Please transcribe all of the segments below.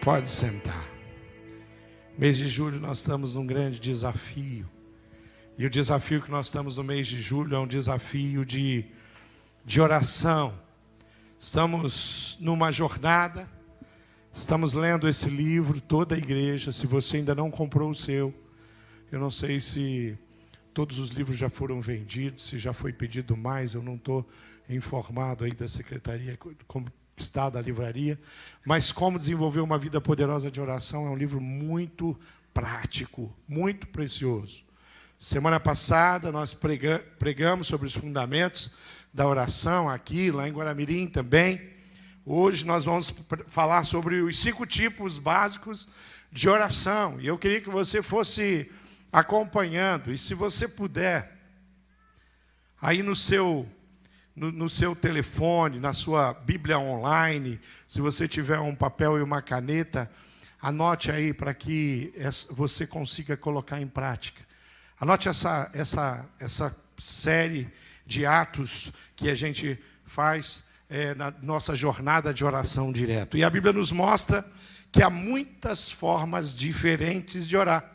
Pode sentar. Mês de julho nós estamos num grande desafio. E o desafio que nós estamos no mês de julho é um desafio de oração. Estamos numa jornada, estamos lendo esse livro, toda a igreja. Se você ainda não comprou o seu, eu não sei se todos os livros já foram vendidos, se já foi pedido mais, eu não estou informado aí da secretaria, como está da livraria. Mas Como Desenvolver uma Vida Poderosa de Oração é um livro muito prático, muito precioso. Semana passada nós pregamos sobre os fundamentos da oração aqui, lá em Guaramirim também. Hoje nós vamos falar sobre os 5 tipos básicos de oração. E eu queria que você fosse acompanhando. E se você puder, aí no seu telefone, na sua Bíblia online, se você tiver um papel e uma caneta, anote aí para que você consiga colocar em prática. Anote essa série de atos que a gente faz na nossa jornada de oração direto. E a Bíblia nos mostra que há muitas formas diferentes de orar.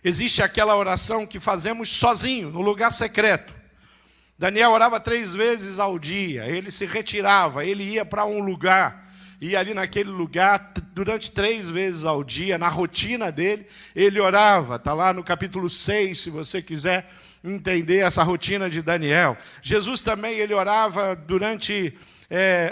Existe aquela oração que fazemos sozinho, no lugar secreto. Daniel orava 3 vezes ao dia, ele se retirava, ele ia para um lugar, e ali naquele lugar, durante 3 vezes ao dia, na rotina dele, ele orava. Está lá no capítulo 6, se você quiser entender essa rotina de Daniel. Jesus também, ele orava durante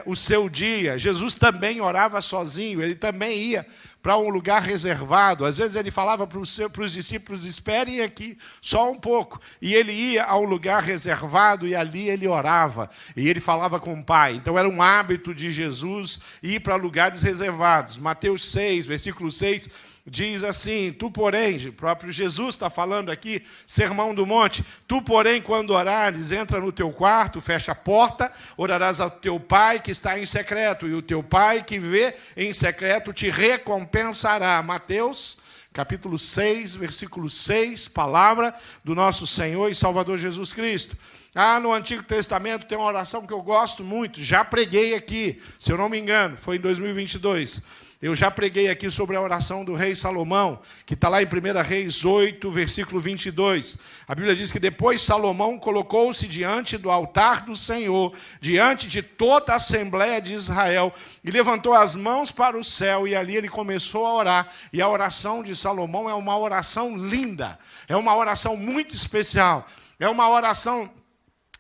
o seu dia. Jesus também orava sozinho, ele também ia para um lugar reservado. Às vezes ele falava para os discípulos: esperem aqui só um pouco. E ele ia a um lugar reservado e ali ele orava. E ele falava com o Pai. Então era um hábito de Jesus ir para lugares reservados. Mateus 6, versículo 6, diz assim: tu, porém, o próprio Jesus está falando aqui, Sermão do Monte, tu, porém, quando orares, entra no teu quarto, fecha a porta, orarás ao teu Pai que está em secreto, e o teu Pai que vê em secreto te recompensará. Mateus, capítulo 6, versículo 6, palavra do nosso Senhor e Salvador Jesus Cristo. No Antigo Testamento tem uma oração que eu gosto muito, já preguei aqui, se eu não me engano, foi em 2022. Eu já preguei aqui sobre a oração do rei Salomão, que está lá em 1 Reis 8, versículo 22. A Bíblia diz que depois Salomão colocou-se diante do altar do Senhor, diante de toda a Assembleia de Israel, e levantou as mãos para o céu, e ali ele começou a orar. E a oração de Salomão é uma oração linda, é uma oração muito especial, é uma oração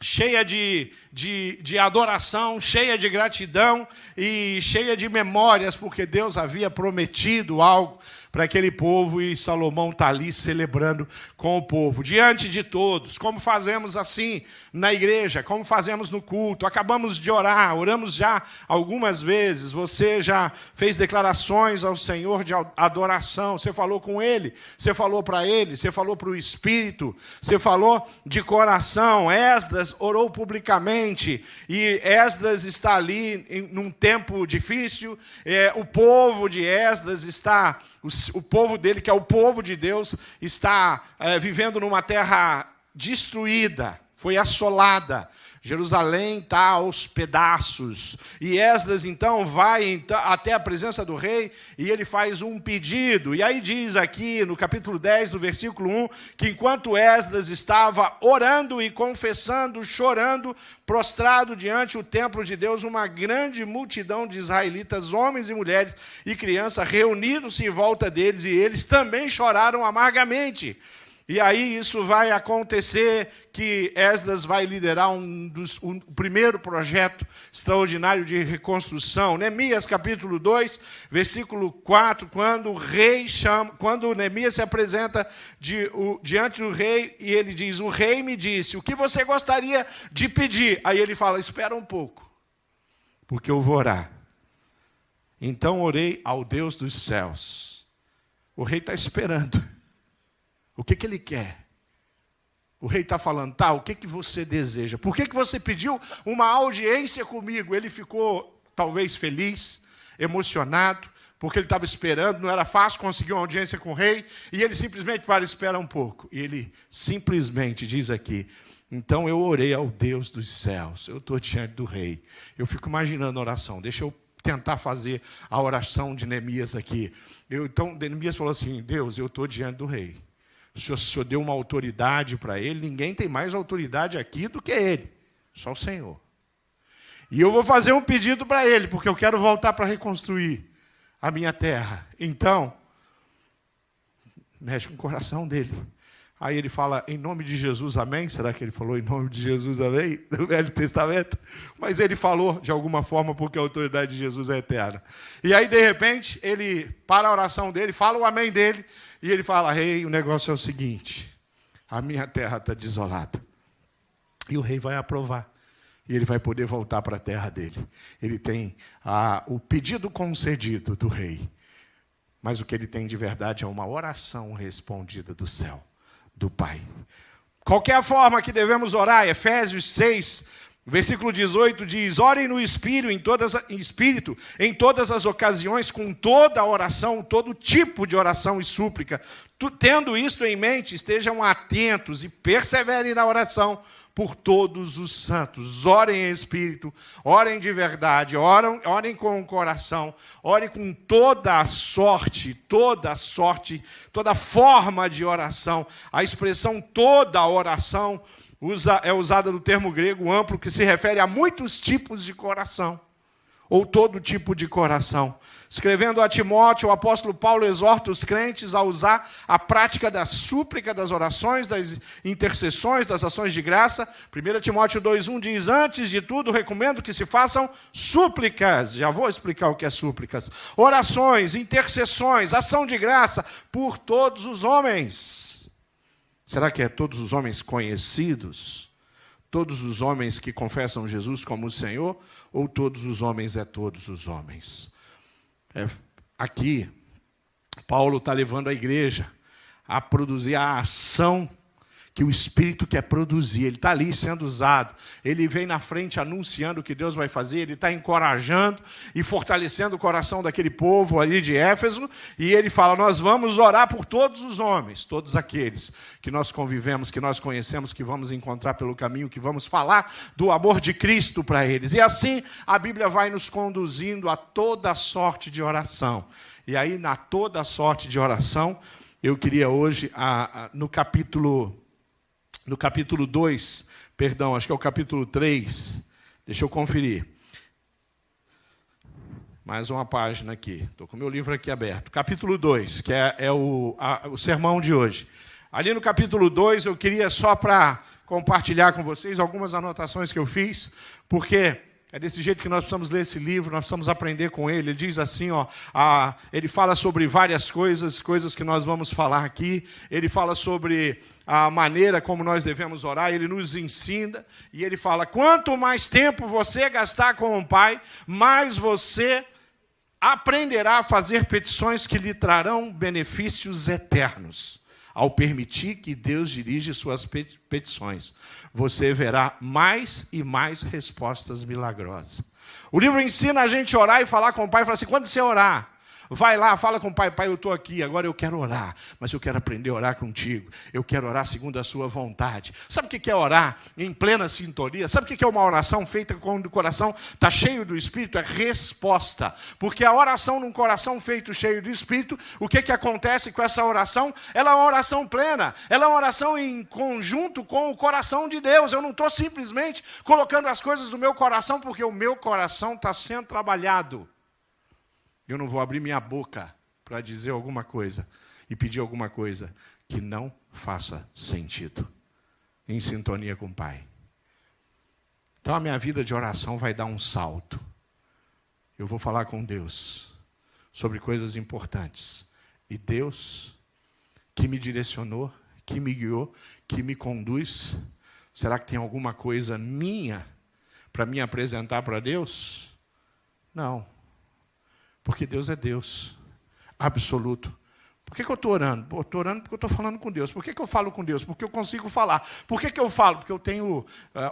cheia de adoração, cheia de gratidão e cheia de memórias, porque Deus havia prometido algo para aquele povo, e Salomão está ali celebrando com o povo, diante de todos, como fazemos assim na igreja, como fazemos no culto. Acabamos de orar, oramos já algumas vezes, você já fez declarações ao Senhor de adoração, você falou com Ele, você falou para Ele, você falou para o Espírito, você falou de coração. Esdras orou publicamente, e Esdras está ali num tempo difícil, o povo de Esdras está... O povo dele, que é o povo de Deus, está vivendo numa terra destruída, foi assolada. Jerusalém está aos pedaços. E Esdras, então, vai até a presença do rei e ele faz um pedido. E aí diz aqui, no capítulo 10, no versículo 1, que enquanto Esdras estava orando e confessando, chorando, prostrado diante do templo de Deus, uma grande multidão de israelitas, homens e mulheres e crianças, reuniram-se em volta deles, e eles também choraram amargamente. E aí isso vai acontecer, que Esdras vai liderar o primeiro projeto extraordinário de reconstrução. Neemias capítulo 2, versículo 4, quando Neemias se apresenta diante do rei, e ele diz: o rei me disse, o que você gostaria de pedir? Aí ele fala: espera um pouco, porque eu vou orar. Então orei ao Deus dos céus. O rei está esperando. O que ele quer? O rei está falando: tá, o que você deseja? Por que você pediu uma audiência comigo? Ele ficou talvez feliz, emocionado, porque ele estava esperando, não era fácil conseguir uma audiência com o rei, e ele simplesmente fala: espera um pouco. E ele simplesmente diz aqui: então eu orei ao Deus dos céus, eu estou diante do rei. Eu fico imaginando a oração, deixa eu tentar fazer a oração de Neemias aqui. Então, Neemias falou assim, Deus, eu estou diante do rei. O Senhor deu uma autoridade para ele, ninguém tem mais autoridade aqui do que ele, só o Senhor. E eu vou fazer um pedido para ele, porque eu quero voltar para reconstruir a minha terra. Então, mexe com o coração dele. Aí ele fala, em nome de Jesus, amém? Será que ele falou em nome de Jesus, amém? No Velho Testamento? Mas ele falou de alguma forma, porque a autoridade de Jesus é eterna. E aí, de repente, ele para a oração dele, fala o amém dele, e ele fala, rei, o negócio é o seguinte, a minha terra está desolada. E o rei vai aprovar. E ele vai poder voltar para a terra dele. Ele tem o pedido concedido do rei. Mas o que ele tem de verdade é uma oração respondida do céu, do Pai. Qual que é a forma que devemos orar? Efésios 6, versículo 18 diz, orem no Espírito em todas as ocasiões, com toda a oração, todo tipo de oração e súplica. Tendo isto em mente, estejam atentos e perseverem na oração por todos os santos. Orem em espírito, orem de verdade, orem com o coração, orem com toda forma de oração. A expressão toda a oração é usada no termo grego amplo, que se refere a muitos tipos de coração, ou todo tipo de coração. Escrevendo a Timóteo, o apóstolo Paulo exorta os crentes a usar a prática da súplica, das orações, das intercessões, das ações de graça. 1 Timóteo 2,1 diz, antes de tudo, recomendo que se façam súplicas. Já vou explicar o que é súplicas. Orações, intercessões, ação de graça por todos os homens. Será que é todos os homens conhecidos? Todos os homens que confessam Jesus como o Senhor? Ou todos os homens é todos os homens? Aqui, Paulo está levando a igreja a produzir a ação que o Espírito quer produzir. Ele está ali sendo usado. Ele vem na frente anunciando o que Deus vai fazer. Ele está encorajando e fortalecendo o coração daquele povo ali de Éfeso. E ele fala, nós vamos orar por todos os homens, todos aqueles que nós convivemos, que nós conhecemos, que vamos encontrar pelo caminho, que vamos falar do amor de Cristo para eles. E assim a Bíblia vai nos conduzindo a toda sorte de oração. E aí, na toda sorte de oração, eu queria hoje, no capítulo 2, perdão, acho que é o capítulo 3, deixa eu conferir. Mais uma página aqui, estou com o meu livro aqui aberto. Capítulo 2, que é o sermão de hoje. Ali no capítulo 2, eu queria só para compartilhar com vocês algumas anotações que eu fiz, porque é desse jeito que nós precisamos ler esse livro, nós precisamos aprender com ele. Ele diz assim, ele fala sobre várias coisas que nós vamos falar aqui. Ele fala sobre a maneira como nós devemos orar, ele nos ensina, e ele fala, quanto mais tempo você gastar com o Pai, mais você aprenderá a fazer petições que lhe trarão benefícios eternos. Ao permitir que Deus dirija suas petições, você verá mais e mais respostas milagrosas. O livro ensina a gente a orar e falar com o Pai. Fala assim, quando você orar, vai lá, fala com o Pai. Pai, eu estou aqui, agora eu quero orar, mas eu quero aprender a orar contigo. Eu quero orar segundo a sua vontade. Sabe o que é orar em plena sintonia? Sabe o que é uma oração feita quando o coração está cheio do Espírito? É resposta. Porque a oração num coração feito cheio do Espírito, o que acontece com essa oração? Ela é uma oração plena. Ela é uma oração em conjunto com o coração de Deus. Eu não estou simplesmente colocando as coisas do meu coração, porque o meu coração está sendo trabalhado. Eu não vou abrir minha boca para dizer alguma coisa e pedir alguma coisa que não faça sentido, em sintonia com o Pai. Então a minha vida de oração vai dar um salto. Eu vou falar com Deus sobre coisas importantes. E Deus, que me direcionou, que me guiou, que me conduz, será que tem alguma coisa minha para me apresentar para Deus? Não. Porque Deus é Deus, absoluto. Por que eu estou orando? Estou orando porque eu estou falando com Deus. Por que eu falo com Deus? Porque eu consigo falar. Por que eu falo? Porque eu tenho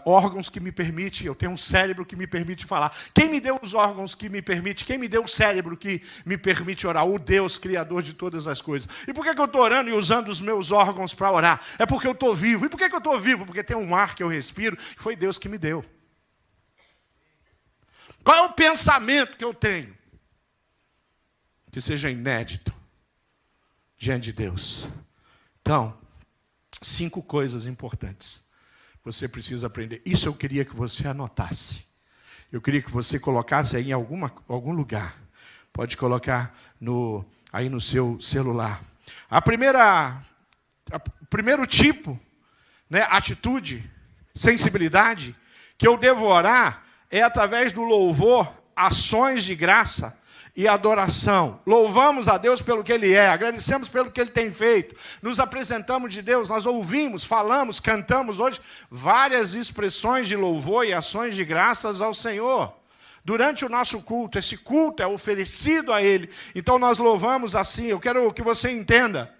órgãos que me permitem, eu tenho um cérebro que me permite falar. Quem me deu os órgãos que me permite? Quem me deu o cérebro que me permite orar? O Deus, Criador de todas as coisas. E por que eu estou orando e usando os meus órgãos para orar? É porque eu estou vivo. E por que eu estou vivo? Porque tem um ar que eu respiro, que foi Deus que me deu. Qual é o pensamento que eu tenho? Que seja inédito diante de Deus. Então, 5 coisas importantes você precisa aprender. Isso eu queria que você anotasse. Eu queria que você colocasse aí em algum lugar. Pode colocar aí no seu celular. O primeiro tipo, né, atitude, sensibilidade, que eu devo orar é através do louvor, ações de graça e adoração. Louvamos a Deus pelo que Ele é, agradecemos pelo que Ele tem feito, nos apresentamos de Deus, nós ouvimos, falamos, cantamos hoje várias expressões de louvor e ações de graças ao Senhor. Durante o nosso culto, esse culto é oferecido a Ele, então nós louvamos assim. Eu quero que você entenda.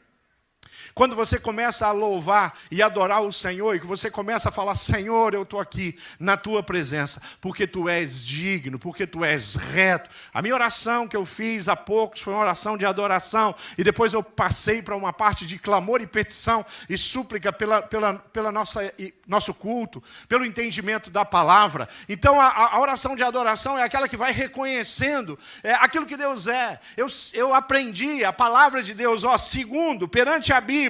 Quando você começa a louvar e adorar o Senhor, e que você começa a falar, Senhor, eu estou aqui na Tua presença, porque Tu és digno, porque Tu és reto. A minha oração que eu fiz há poucos foi uma oração de adoração, e depois eu passei para uma parte de clamor e petição e súplica pela nosso culto, pelo entendimento da palavra. Então a oração de adoração é aquela que vai reconhecendo aquilo que Deus é. Eu aprendi a palavra de Deus, segundo, perante a Bíblia,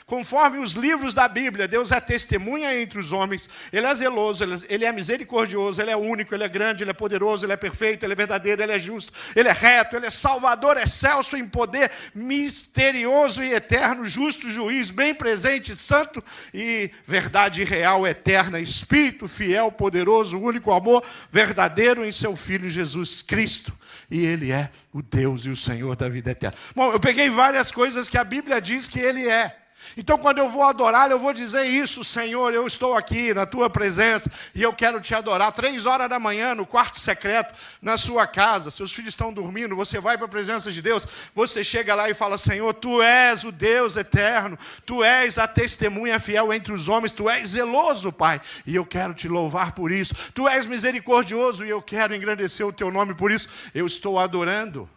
conforme os livros da Bíblia, Deus é testemunha entre os homens, Ele é zeloso, Ele é misericordioso, Ele é único, Ele é grande, Ele é poderoso, Ele é perfeito, Ele é verdadeiro, Ele é justo, Ele é reto, Ele é salvador, excelso em poder, misterioso e eterno, justo juiz, bem presente, santo e verdade real, eterna, Espírito fiel, poderoso, único amor, verdadeiro em seu Filho Jesus Cristo. E Ele é o Deus e o Senhor da vida eterna. Bom, eu peguei várias coisas que a Bíblia diz que Ele é. Então, quando eu vou adorar, eu vou dizer isso, Senhor, eu estou aqui na Tua presença e eu quero Te adorar. 3 horas da manhã, no quarto secreto, na sua casa, seus filhos estão dormindo, você vai para a presença de Deus, você chega lá e fala, Senhor, Tu és o Deus eterno, Tu és a testemunha fiel entre os homens, Tu és zeloso, Pai, e eu quero Te louvar por isso. Tu és misericordioso e eu quero engrandecer o Teu nome por isso. Eu estou adorando.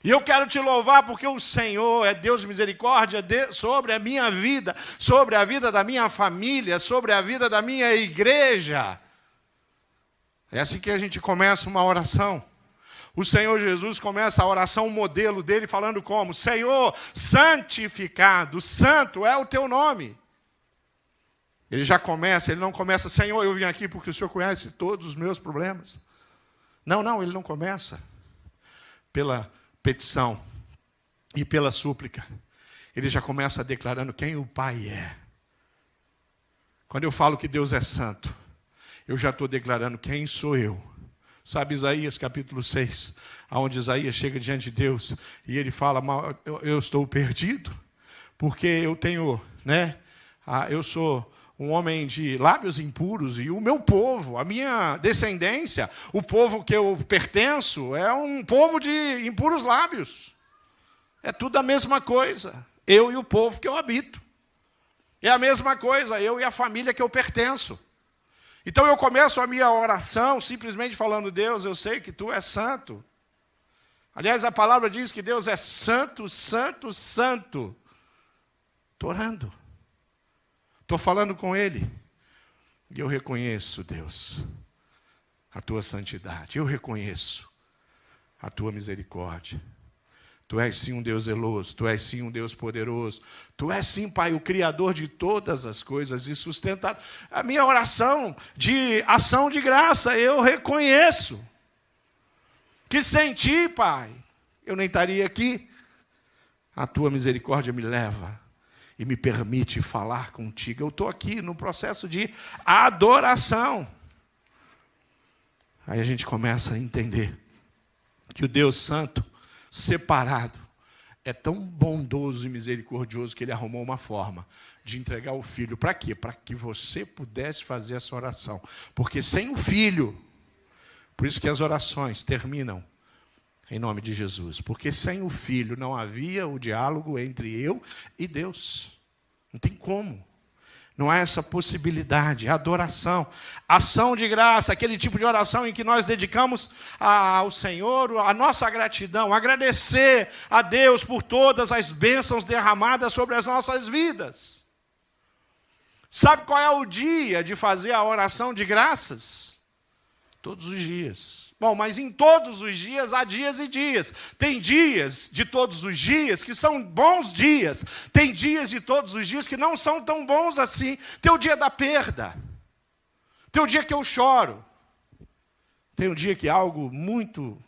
E eu quero Te louvar porque o Senhor é Deus de misericórdia sobre a minha vida, sobre a vida da minha família, sobre a vida da minha igreja. É assim que a gente começa uma oração. O Senhor Jesus começa a oração, o modelo dele, falando como? Senhor, santificado, santo é o Teu nome. Ele já começa, ele não começa, Senhor, eu vim aqui porque o Senhor conhece todos os meus problemas. Não, ele não começa pela petição e pela súplica. Ele já começa declarando quem o Pai é. Quando eu falo que Deus é santo, eu já estou declarando quem sou eu. Sabe Isaías capítulo 6, onde Isaías chega diante de Deus e ele fala, eu estou perdido, porque eu tenho, eu sou um homem de lábios impuros, e o meu povo, a minha descendência, o povo que eu pertenço, é um povo de impuros lábios. É tudo a mesma coisa, eu e o povo que eu habito. É a mesma coisa, eu e a família que eu pertenço. Então eu começo a minha oração simplesmente falando, Deus, eu sei que Tu és santo. Aliás, a palavra diz que Deus é santo, santo, santo. Estou orando. Estou falando com Ele, e eu reconheço, Deus, a Tua santidade, eu reconheço a Tua misericórdia. Tu és sim um Deus zeloso, Tu és sim um Deus poderoso, Tu és sim, Pai, o Criador de todas as coisas e sustentado. A minha oração de ação de graça, eu reconheço que sem Ti, Pai, eu nem estaria aqui. A Tua misericórdia me leva e me permite falar contigo. Eu estou aqui no processo de adoração. Aí a gente começa a entender que o Deus Santo, separado, é tão bondoso e misericordioso que Ele arrumou uma forma de entregar o Filho. Para quê? Para que você pudesse fazer essa oração. Porque sem o Filho, por isso que as orações terminam em nome de Jesus. Porque sem o Filho não havia o diálogo entre eu e Deus. Não tem como. Não há essa possibilidade. Adoração, ação de graça, aquele tipo de oração em que nós dedicamos ao Senhor a nossa gratidão, agradecer a Deus por todas as bênçãos derramadas sobre as nossas vidas. Sabe qual é o dia de fazer a oração de graças? Todos os dias. Bom, mas em todos os dias há dias e dias. Tem dias de todos os dias que são bons dias. Tem dias de todos os dias que não são tão bons assim. Tem o dia da perda. Tem o dia que eu choro. Tem um dia que algo muito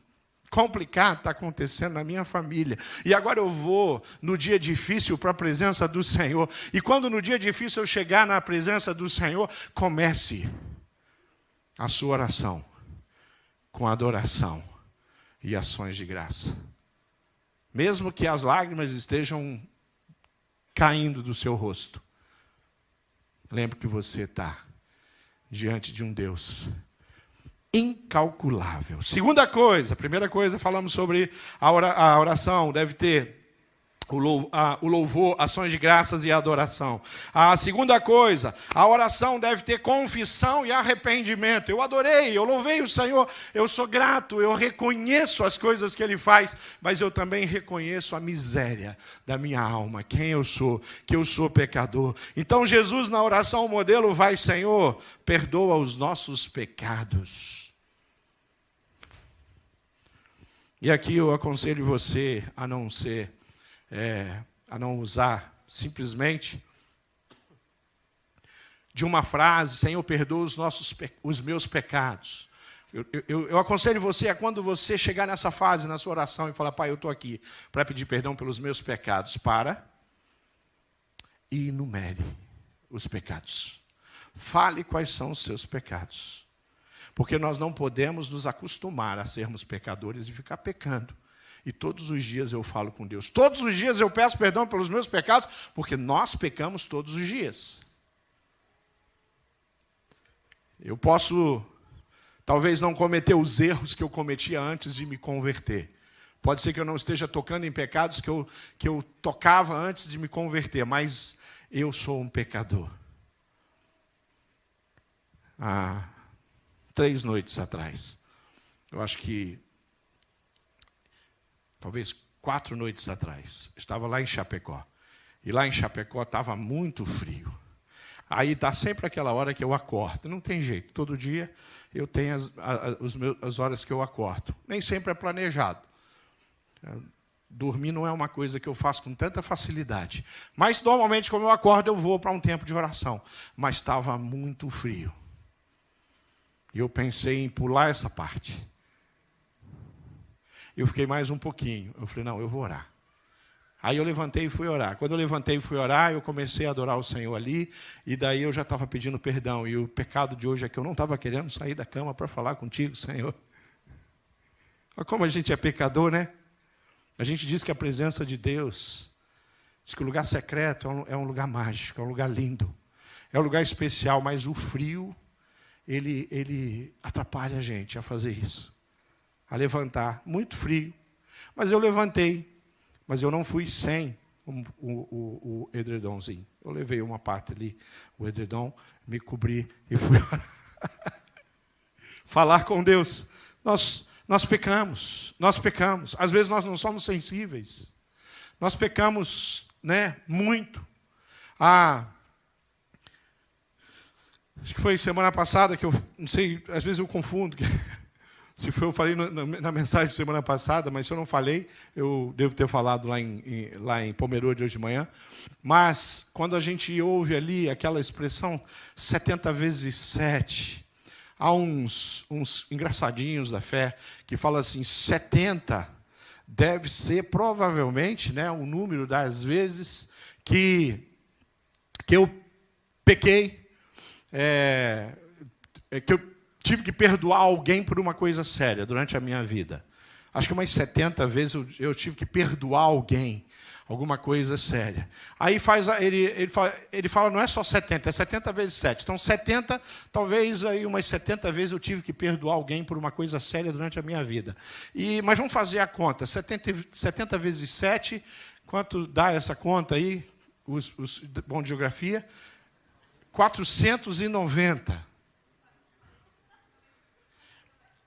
complicado está acontecendo na minha família. E agora eu vou no dia difícil para a presença do Senhor. E quando no dia difícil eu chegar na presença do Senhor, comece a sua oração com adoração e ações de graça. Mesmo que as lágrimas estejam caindo do seu rosto, lembre que você está diante de um Deus incalculável. Segunda coisa, primeira coisa, falamos sobre a oração, deve ter o louvor, ações de graças e adoração. A segunda coisa, a oração deve ter confissão e arrependimento. Eu adorei, eu louvei o Senhor, eu sou grato, eu reconheço as coisas que Ele faz, mas eu também reconheço a miséria da minha alma, quem eu sou, que eu sou pecador. Então Jesus na oração, o modelo vai: Senhor, perdoa os nossos pecados. E aqui eu aconselho você a não usar simplesmente de uma frase: Senhor, perdoa os meus pecados. Eu aconselho você a, quando você chegar nessa fase na sua oração e falar: Pai, eu estou aqui para pedir perdão pelos meus pecados, e enumere os pecados. Fale quais são os seus pecados. Porque nós não podemos nos acostumar a sermos pecadores e ficar pecando. E todos os dias eu falo com Deus. Todos os dias eu peço perdão pelos meus pecados, porque nós pecamos todos os dias. Eu posso, talvez, não cometer os erros que eu cometia antes de me converter. Pode ser que eu não esteja tocando em pecados que eu tocava antes de me converter, mas eu sou um pecador. Há 3 noites atrás, eu acho que talvez 4 noites atrás, estava lá em Chapecó. E lá em Chapecó estava muito frio. Aí dá sempre aquela hora que eu acordo. Não tem jeito, todo dia eu tenho as horas que eu acordo. Nem sempre é planejado. Dormir não é uma coisa que eu faço com tanta facilidade. Mas normalmente, como eu acordo, eu vou para um tempo de oração. Mas estava muito frio. E eu pensei em pular essa parte. Eu fiquei mais um pouquinho. Eu falei: não, eu vou orar. Aí eu levantei e fui orar. Quando eu levantei e fui orar, eu comecei a adorar o Senhor ali. E daí eu já estava pedindo perdão. E o pecado de hoje é que eu não estava querendo sair da cama para falar contigo, Senhor. Olha como a gente é pecador, né? A gente diz que a presença de Deus, diz que o lugar secreto é um lugar mágico, é um lugar lindo. É um lugar especial, mas o frio, ele atrapalha a gente a fazer isso. A levantar, muito frio. Mas eu levantei, mas eu não fui sem o edredomzinho. Eu levei uma parte ali, o edredom, me cobri e fui falar com Deus. Nós pecamos. Às vezes nós não somos sensíveis. Nós pecamos, muito. Acho que foi semana passada que eu, não sei, às vezes eu confundo. Se eu falei na mensagem de semana passada, mas se eu não falei, eu devo ter falado lá em Pomerode hoje de manhã. Mas, quando a gente ouve ali aquela expressão 70 vezes 7, há uns engraçadinhos da fé que falam assim: 70 deve ser provavelmente o número das vezes que eu pequei, que eu tive que perdoar alguém por uma coisa séria durante a minha vida. Acho que umas 70 vezes eu tive que perdoar alguém, alguma coisa séria. Aí ele fala, não é só 70, é 70 vezes 7. Então 70, talvez aí umas 70 vezes eu tive que perdoar alguém por uma coisa séria durante a minha vida. Mas vamos fazer a conta. 70 vezes 7, quanto dá essa conta aí? Bom de geografia? 490.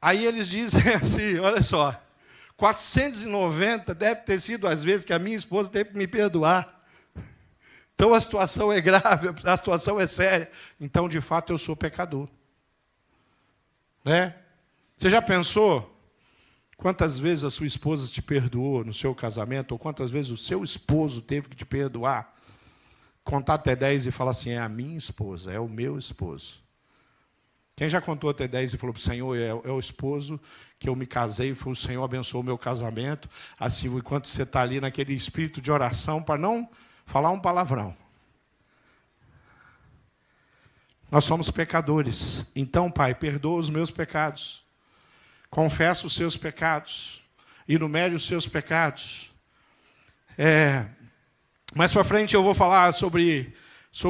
Aí eles dizem assim, olha só, 490 deve ter sido as vezes que a minha esposa teve que me perdoar. Então a situação é grave, a situação é séria. Então, de fato, eu sou pecador. Você já pensou quantas vezes a sua esposa te perdoou no seu casamento, ou quantas vezes o seu esposo teve que te perdoar? Contar até 10 e falar assim, é a minha esposa, é o meu esposo. Quem já contou até 10 e falou para o Senhor, é o esposo que eu me casei, foi o Senhor abençoou o meu casamento, assim, enquanto você está ali naquele espírito de oração, para não falar um palavrão. Nós somos pecadores. Então, Pai, perdoa os meus pecados. Confessa os seus pecados. Enumere os seus pecados. Mais para frente eu vou falar sobre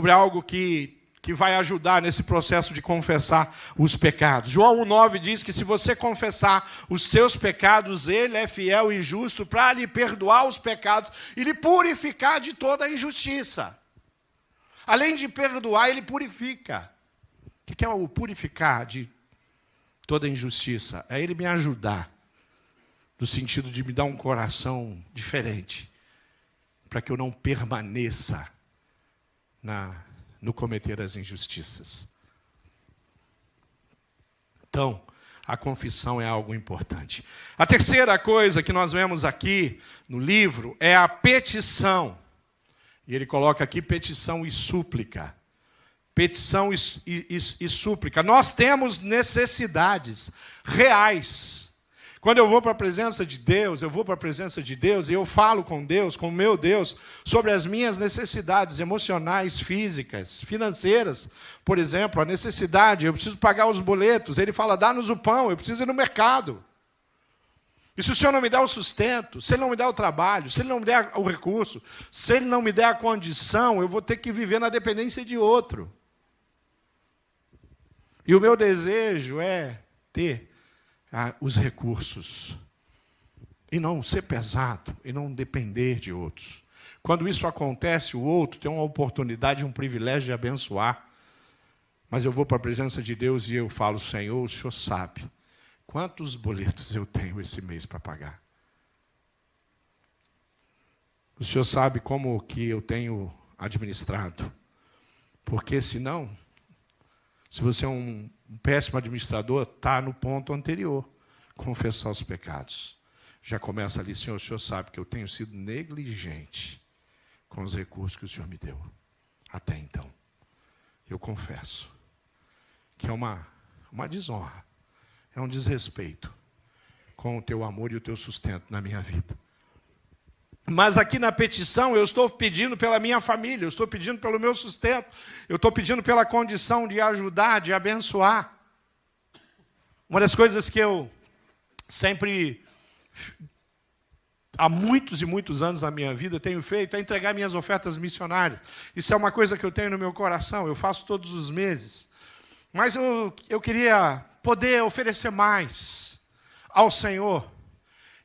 algo que vai ajudar nesse processo de confessar os pecados. João 1,9 diz que se você confessar os seus pecados, Ele é fiel e justo para lhe perdoar os pecados e lhe purificar de toda a injustiça. Além de perdoar, Ele purifica. O que é o purificar de toda a injustiça? É Ele me ajudar, no sentido de me dar um coração diferente, para que eu não permaneça no cometer as injustiças. Então, a confissão é algo importante. A terceira coisa que nós vemos aqui no livro é a petição. E ele coloca aqui petição e súplica. Petição e súplica. Nós temos necessidades reais. Quando eu vou para a presença de Deus, e eu falo com Deus, com o meu Deus, sobre as minhas necessidades emocionais, físicas, financeiras. Por exemplo, a necessidade, eu preciso pagar os boletos. Ele fala, dá-nos o pão, eu preciso ir no mercado. E se o Senhor não me der o sustento, se Ele não me der o trabalho, se Ele não me der o recurso, se Ele não me der a condição, eu vou ter que viver na dependência de outro. E o meu desejo é ter os recursos, e não ser pesado, e não depender de outros. Quando isso acontece, o outro tem uma oportunidade, um privilégio de abençoar, mas eu vou para a presença de Deus e eu falo, Senhor, o Senhor sabe quantos boletos eu tenho esse mês para pagar. O Senhor sabe como que eu tenho administrado, porque senão, se você é um péssimo administrador, está no ponto anterior, confessar os pecados. Já começa ali, Senhor, o Senhor sabe que eu tenho sido negligente com os recursos que o Senhor me deu. Até então, eu confesso que é uma desonra, é um desrespeito com o teu amor e o teu sustento na minha vida. Mas aqui na petição eu estou pedindo pela minha família, eu estou pedindo pelo meu sustento, eu estou pedindo pela condição de ajudar, de abençoar. Uma das coisas que eu sempre, há muitos e muitos anos na minha vida, tenho feito é entregar minhas ofertas missionárias. Isso é uma coisa que eu tenho no meu coração, eu faço todos os meses. Mas eu queria poder oferecer mais ao Senhor.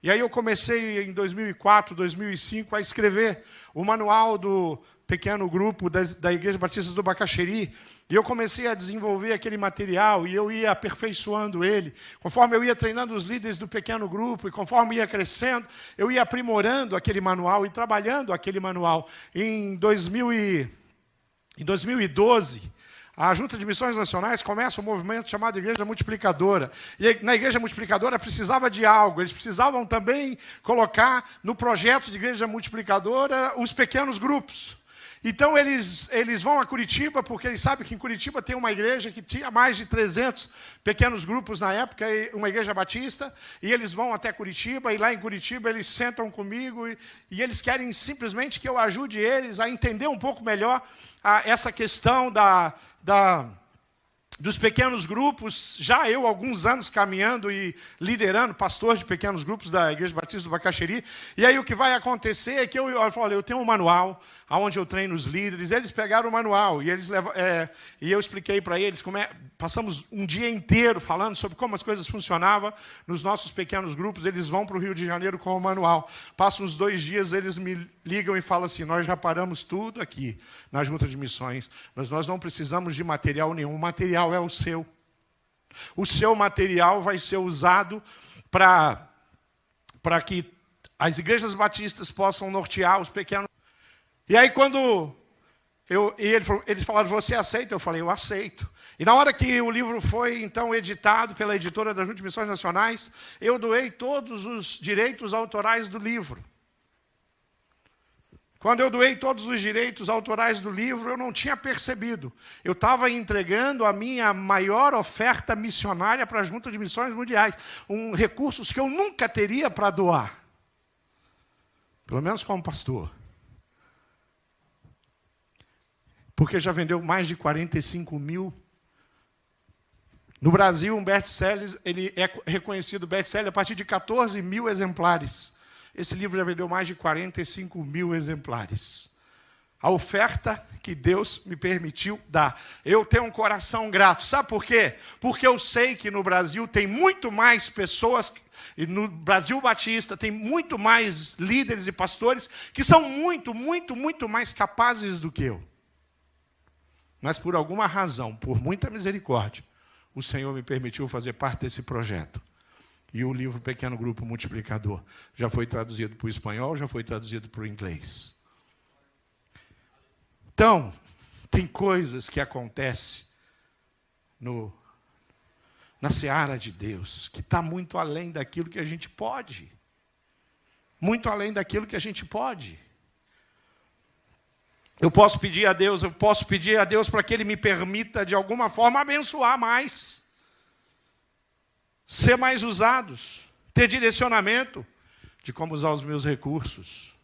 E aí eu comecei em 2004, 2005 a escrever o manual do pequeno grupo da Igreja Batista do Bacaxeri. E eu comecei a desenvolver aquele material e eu ia aperfeiçoando ele. Conforme eu ia treinando os líderes do pequeno grupo e conforme ia crescendo, eu ia aprimorando aquele manual e trabalhando aquele manual. Em 2012... a Junta de Missões Nacionais começa um movimento chamado Igreja Multiplicadora. E na Igreja Multiplicadora precisava de algo. Eles precisavam também colocar no projeto de Igreja Multiplicadora os pequenos grupos. Então eles vão a Curitiba, porque eles sabem que em Curitiba tem uma igreja que tinha mais de 300 pequenos grupos na época, uma igreja batista, e eles vão até Curitiba, e lá em Curitiba eles sentam comigo, e eles querem simplesmente que eu ajude eles a entender um pouco melhor essa questão dos pequenos grupos. Já eu, alguns anos caminhando e liderando, pastor de pequenos grupos da Igreja Batista do Bacaxeri. E aí o que vai acontecer é que eu falo, eu tenho um manual onde eu treino os líderes. Eles pegaram o manual e e eu expliquei para eles passamos um dia inteiro falando sobre como as coisas funcionavam nos nossos pequenos grupos. Eles vão para o Rio de Janeiro com o manual. Passam uns 2 dias, eles me ligam e falam assim, nós já paramos tudo aqui na Junta de Missões, mas nós não precisamos de material nenhum. O material é o seu. O seu material vai ser usado para que as igrejas batistas possam nortear os pequenos. E aí quando Eles falaram, você aceita? Eu falei, eu aceito. E na hora que o livro foi, então, editado pela editora da Junta de Missões Nacionais, eu doei todos os direitos autorais do livro. Quando eu doei todos os direitos autorais do livro, eu não tinha percebido. Eu estava entregando a minha maior oferta missionária para a Junta de Missões Mundiais. Recursos que eu nunca teria para doar. Pelo menos como pastor. Porque já vendeu mais de 45 mil. No Brasil, um best-seller, ele é reconhecido best-seller a partir de 14 mil exemplares. Esse livro já vendeu mais de 45 mil exemplares. A oferta que Deus me permitiu dar. Eu tenho um coração grato. Sabe por quê? Porque eu sei que no Brasil tem muito mais pessoas, e no Brasil Batista tem muito mais líderes e pastores que são muito, muito, muito mais capazes do que eu. Mas por alguma razão, por muita misericórdia, o Senhor me permitiu fazer parte desse projeto. E o livro Pequeno Grupo Multiplicador já foi traduzido para o espanhol, já foi traduzido para o inglês. Então, tem coisas que acontecem na seara de Deus, que está muito além daquilo que a gente pode. Muito além daquilo que a gente pode. Eu posso pedir a Deus para que Ele me permita, de alguma forma, abençoar mais. Ser mais usados. Ter direcionamento de como usar os meus recursos.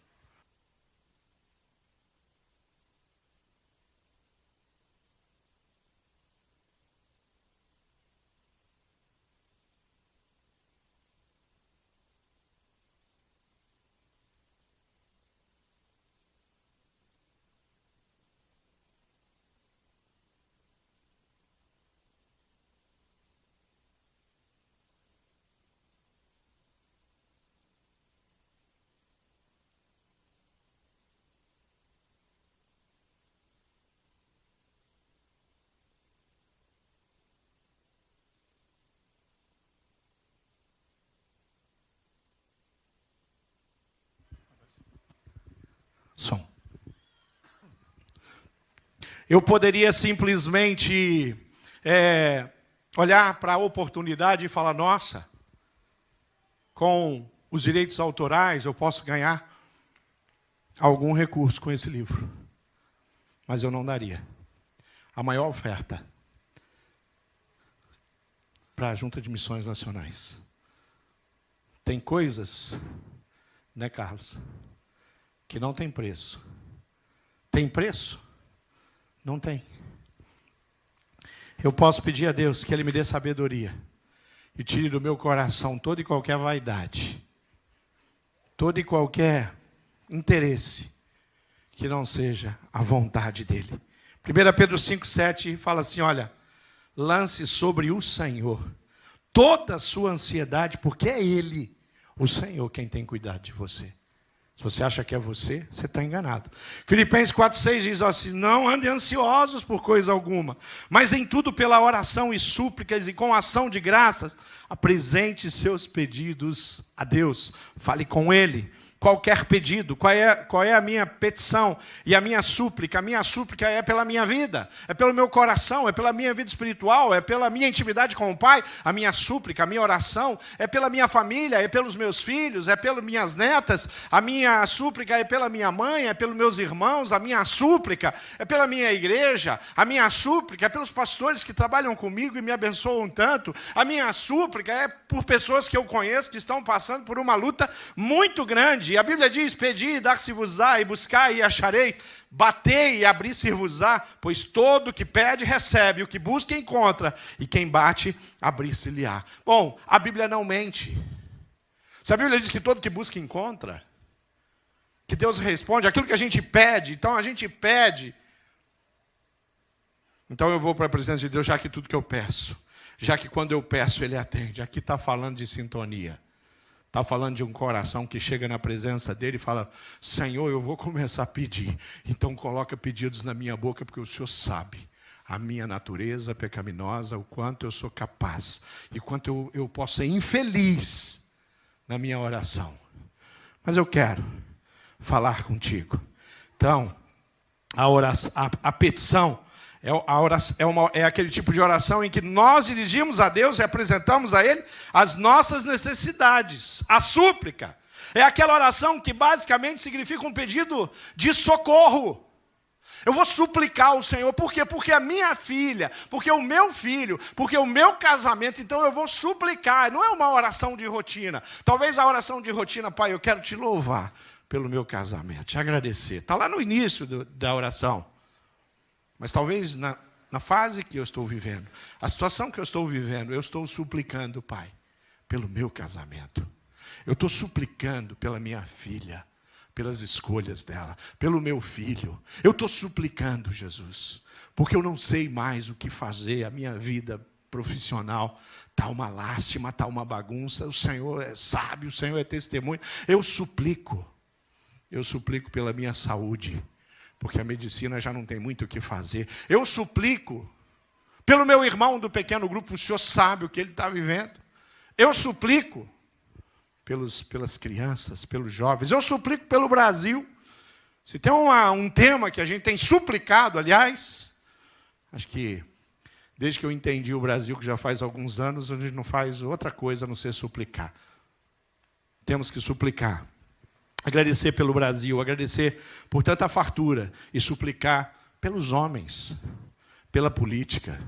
Som. Eu poderia simplesmente olhar para a oportunidade e falar, nossa, com os direitos autorais eu posso ganhar algum recurso com esse livro. Mas eu não daria. A maior oferta para a Junta de Missões Nacionais. Tem coisas, né, Carlos, que não tem preço. Tem preço? Não tem. Eu posso pedir a Deus que Ele me dê sabedoria e tire do meu coração toda e qualquer vaidade, todo e qualquer interesse que não seja a vontade dEle. 1 Pedro 5,7 fala assim, olha, lance sobre o Senhor toda a sua ansiedade, porque é Ele, o Senhor, quem tem cuidado de você. Se você acha que é você está enganado. Filipenses 4,6 diz assim, não andem ansiosos por coisa alguma, mas em tudo pela oração e súplicas e com ação de graças, apresente seus pedidos a Deus. Fale com Ele. Qualquer pedido, qual é a minha petição e a minha súplica? A minha súplica é pela minha vida, é pelo meu coração, é pela minha vida espiritual, é pela minha intimidade com o Pai. A minha súplica, a minha oração é pela minha família, é pelos meus filhos, é pelas minhas netas. A minha súplica é pela minha mãe, é pelos meus irmãos. A minha súplica é pela minha igreja. A minha súplica é pelos pastores que trabalham comigo e me abençoam tanto. A minha súplica é por pessoas que eu conheço que estão passando por uma luta muito grande. E a Bíblia diz, pedi e dar-se-vos-á, e buscai e achareis, batei e abrir-se-vos-á, pois todo que pede recebe, o que busca encontra, e quem bate, abrir-se-lhe-á. Bom, a Bíblia não mente. Se a Bíblia diz que todo que busca encontra, que Deus responde, aquilo que a gente pede, então a gente pede. Então eu vou para a presença de Deus, já que tudo que eu peço, já que quando eu peço Ele atende. Aqui está falando de sintonia. Está falando de um coração que chega na presença dele e fala, Senhor, eu vou começar a pedir. Então coloca pedidos na minha boca, porque o Senhor sabe a minha natureza pecaminosa, o quanto eu sou capaz, e quanto eu posso ser infeliz na minha oração. Mas eu quero falar contigo. Então, a petição é aquele tipo de oração em que nós dirigimos a Deus e apresentamos a Ele as nossas necessidades. A súplica é aquela oração que basicamente significa um pedido de socorro. Eu vou suplicar ao Senhor, por quê? Porque a minha filha, porque o meu filho, porque o meu casamento, então eu vou suplicar. Não é uma oração de rotina. Talvez a oração de rotina, Pai, eu quero te louvar pelo meu casamento, te agradecer. Está lá no início da oração. Mas talvez na fase que eu estou vivendo, a situação que eu estou vivendo, eu estou suplicando, Pai, pelo meu casamento. Eu estou suplicando pela minha filha, pelas escolhas dela, pelo meu filho. Eu estou suplicando, Jesus, porque eu não sei mais o que fazer. A minha vida profissional está uma lástima, está uma bagunça. O Senhor é sábio, o Senhor é testemunho. Eu suplico pela minha saúde, porque a medicina já não tem muito o que fazer. Eu suplico pelo meu irmão do pequeno grupo, o Senhor sabe o que ele está vivendo. Eu suplico pelas crianças, pelos jovens. Eu suplico pelo Brasil. Se tem um tema que a gente tem suplicado, aliás, acho que desde que eu entendi o Brasil, que já faz alguns anos, a gente não faz outra coisa a não ser suplicar. Temos que suplicar. Agradecer pelo Brasil, agradecer por tanta fartura e suplicar pelos homens, pela política,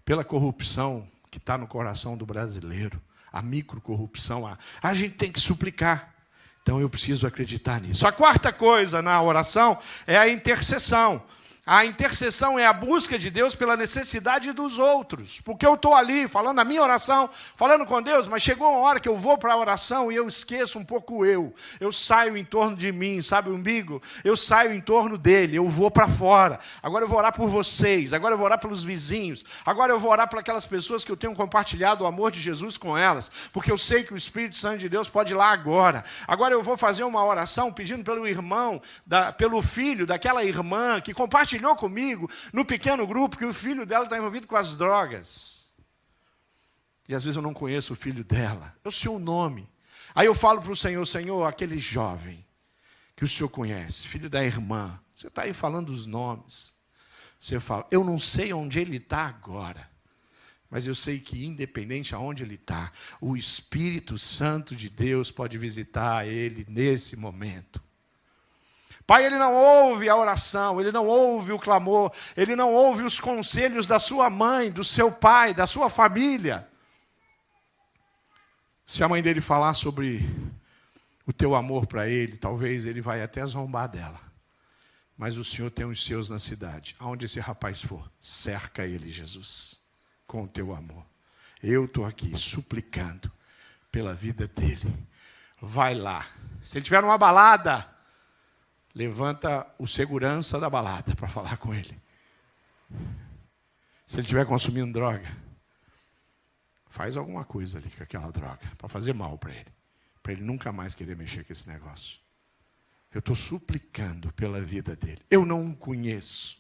pela corrupção que está no coração do brasileiro, a microcorrupção. A gente tem que suplicar. Então eu preciso acreditar nisso. A quarta coisa na oração é a intercessão. A intercessão é a busca de Deus pela necessidade dos outros. Porque eu estou ali falando a minha oração, falando com Deus, mas chegou uma hora que eu vou para a oração e eu esqueço um pouco eu. Eu saio em torno de mim, sabe o umbigo? Eu saio em torno dele, eu vou para fora. Agora eu vou orar por vocês, agora eu vou orar pelos vizinhos, agora eu vou orar por aquelas pessoas que eu tenho compartilhado o amor de Jesus com elas, porque eu sei que o Espírito Santo de Deus pode ir lá agora. Agora eu vou fazer uma oração pedindo pelo irmão, pelo filho daquela irmã que compartilhou comigo no pequeno grupo que o filho dela está envolvido com as drogas. E às vezes eu não conheço o filho dela. Eu sei o nome. Aí eu falo para o Senhor, Senhor, aquele jovem que o Senhor conhece, filho da irmã. Você está aí falando os nomes. Você fala, eu não sei onde ele está agora, mas eu sei que independente aonde ele está, o Espírito Santo de Deus pode visitar ele nesse momento. Pai, ele não ouve a oração, ele não ouve o clamor, ele não ouve os conselhos da sua mãe, do seu pai, da sua família. Se a mãe dele falar sobre o teu amor para ele, talvez ele vai até zombar dela. Mas o Senhor tem os seus na cidade. Aonde esse rapaz for, cerca ele, Jesus, com o teu amor. Eu estou aqui suplicando pela vida dele. Vai lá. Se ele tiver numa balada, levanta o segurança da balada para falar com ele. Se ele estiver consumindo droga, faz alguma coisa ali com aquela droga, para fazer mal para ele nunca mais querer mexer com esse negócio. Eu estou suplicando pela vida dele. Eu não o conheço,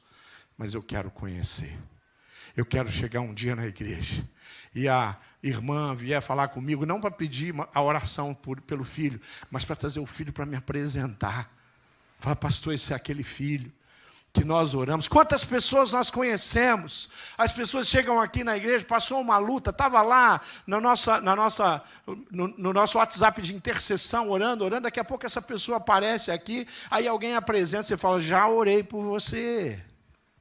mas eu quero conhecer. Eu quero chegar um dia na igreja e a irmã vier falar comigo, não para pedir a oração pelo filho, mas para trazer o filho para me apresentar. Fala, pastor, esse é aquele filho que nós oramos. Quantas pessoas nós conhecemos? As pessoas chegam aqui na igreja, passou uma luta, estava lá no nosso WhatsApp de intercessão, orando, daqui a pouco essa pessoa aparece aqui, aí alguém apresenta, você fala, já orei por você,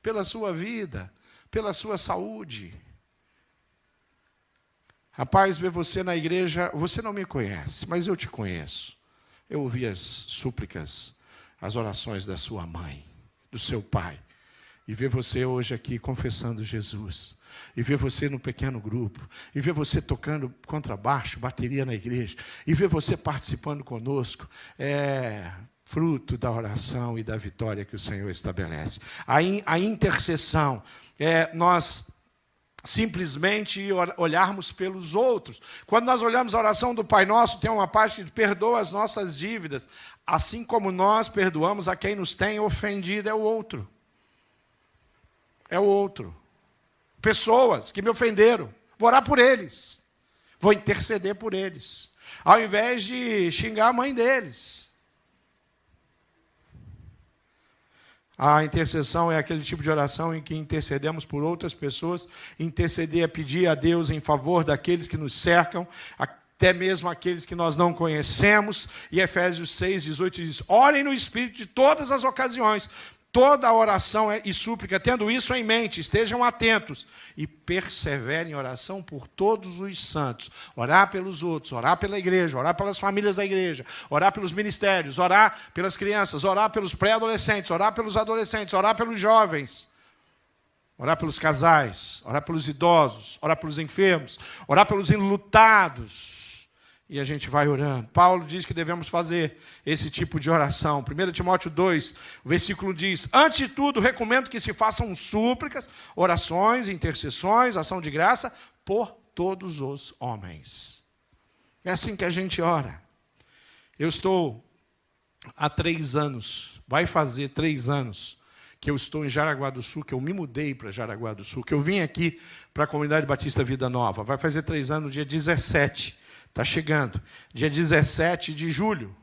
pela sua vida, pela sua saúde. Rapaz, ver você na igreja, você não me conhece, mas eu te conheço. Eu ouvi as súplicas, as orações da sua mãe, do seu pai, e ver você hoje aqui confessando Jesus, e ver você no pequeno grupo, e ver você tocando contrabaixo, bateria na igreja, e ver você participando conosco, é fruto da oração e da vitória que o Senhor estabelece. A intercessão é nós simplesmente olharmos pelos outros. Quando nós olhamos a oração do Pai Nosso, tem uma parte que perdoa as nossas dívidas, assim como nós perdoamos a quem nos tem ofendido. É o outro. É o outro. Pessoas que me ofenderam, vou orar por eles, vou interceder por eles, ao invés de xingar a mãe deles. A intercessão é aquele tipo de oração em que intercedemos por outras pessoas. Interceder é pedir a Deus em favor daqueles que nos cercam, até mesmo aqueles que nós não conhecemos. E Efésios 6:18 diz: orem no Espírito de todas as ocasiões. Toda oração e súplica, tendo isso em mente, estejam atentos e perseverem em oração por todos os santos. Orar pelos outros, orar pela igreja, orar pelas famílias da igreja, orar pelos ministérios, orar pelas crianças, orar pelos pré-adolescentes, orar pelos adolescentes, orar pelos jovens, orar pelos casais, orar pelos idosos, orar pelos enfermos, orar pelos enlutados. E a gente vai orando. Paulo diz que devemos fazer esse tipo de oração. 1 Timóteo 2, o versículo diz: antes de tudo, recomendo que se façam súplicas, orações, intercessões, ação de graça, por todos os homens. É assim que a gente ora. Eu estou há 3 anos, vai fazer 3 anos, que eu estou em Jaraguá do Sul, que eu me mudei para Jaraguá do Sul, que eu vim aqui para a Comunidade Batista Vida Nova. Vai fazer 3 anos, no dia 17. Está chegando. Dia 17 de julho.